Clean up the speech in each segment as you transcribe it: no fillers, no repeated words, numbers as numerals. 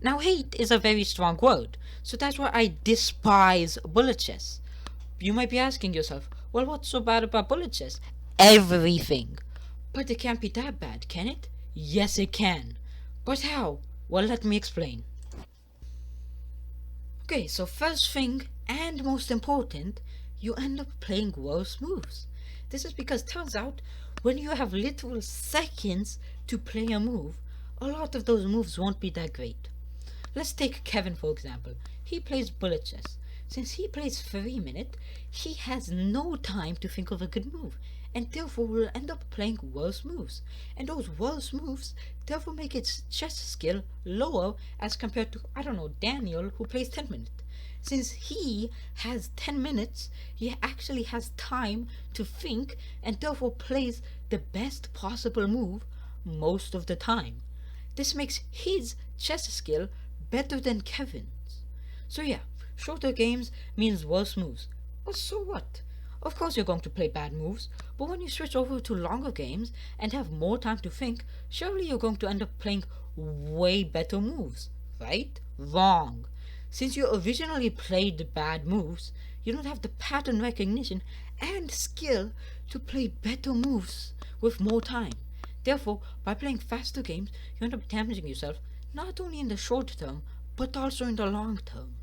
Now, hate is a very strong word, so that's why I despise bullet chess. You might be asking yourself, well, what's so bad about bullet chess? Everything. But it can't be that bad, can it? Yes, it can. But how? Well, let me explain. Okay, so first thing, and most important, you end up playing worse moves. This is because turns out when you have literal seconds to play a move, a lot of those moves won't be that great. Let's take Kevin for example. He plays bullet chess. Since he plays 3 minutes, he has no time to think of a good move, and therefore will end up playing worse moves. And those worse moves therefore make his chess skill lower as compared to, I don't know, Daniel who plays 10 minutes. Since he has 10 minutes, he actually has time to think and therefore plays the best possible move most of the time. This makes his chess skill better than Kevin's. So yeah, shorter games means worse moves. But so what? Of course you're going to play bad moves, but when you switch over to longer games and have more time to think, surely you're going to end up playing way better moves, right? Wrong. Since you originally played the bad moves, you don't have the pattern recognition and skill to play better moves with more time. Therefore, by playing faster games, you end up damaging yourself not only in the short term, but also in the long term.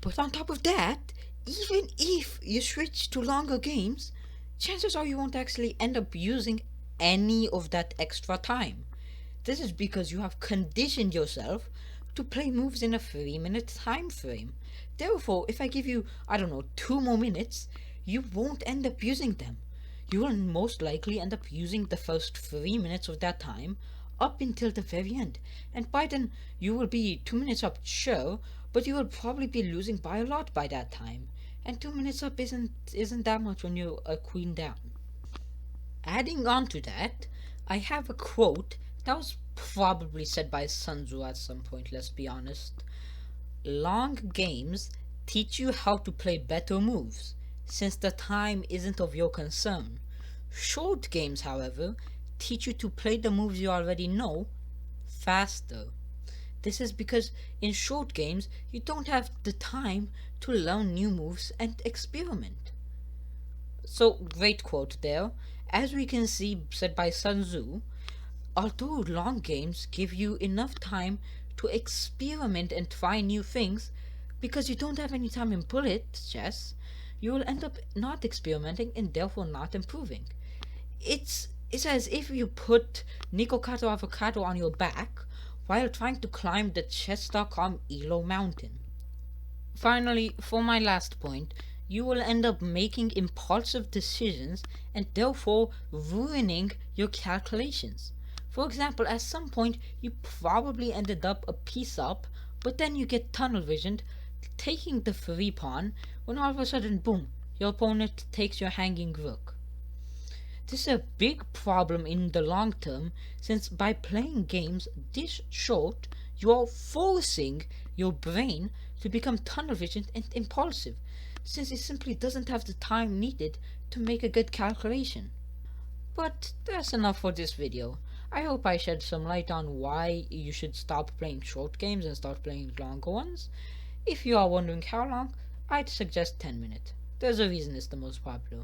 But on top of that, even if you switch to longer games, chances are you won't actually end up using any of that extra time. This is because you have conditioned yourself to play moves in a 3 minute time frame. Therefore, if I give you, I don't know, 2 more minutes, you won't end up using them. You will most likely end up using the first 3 minutes of that time up until the very end. And by then, you will be 2 minutes up, sure, but you will probably be losing by a lot by that time. And 2 minutes up isn't that much when you're a queen down. Adding on to that, I have a quote that was probably said by Sun Tzu at some point, let's be honest. Long games teach you how to play better moves, since the time isn't of your concern. Short games, however, teach you to play the moves you already know faster. This is because in short games, you don't have the time to learn new moves and experiment. So, great quote there. As we can see, said by Sun Tzu, although long games give you enough time to experiment and try new things, because you don't have any time in bullet chess, you will end up not experimenting and therefore not improving. It's as if you put Nikocado Avocado on your back while trying to climb the chess.com Elo mountain. Finally, for my last point, you will end up making impulsive decisions and therefore ruining your calculations. For example, at some point you probably ended up a piece up, but then you get tunnel visioned, taking the free pawn, when all of a sudden, boom, your opponent takes your hanging rook. This is a big problem in the long term, since by playing games this short, you are forcing your brain to become tunnel visioned and impulsive, since it simply doesn't have the time needed to make a good calculation. But that's enough for this video. I hope I shed some light on why you should stop playing short games and start playing longer ones. If you are wondering how long, I'd suggest 10 minutes. There's a reason it's the most popular.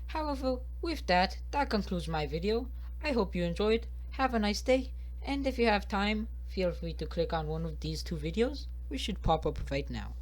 However, with that concludes my video. I hope you enjoyed, have a nice day, and if you have time, feel free to click on one of these two videos, which should pop up right now.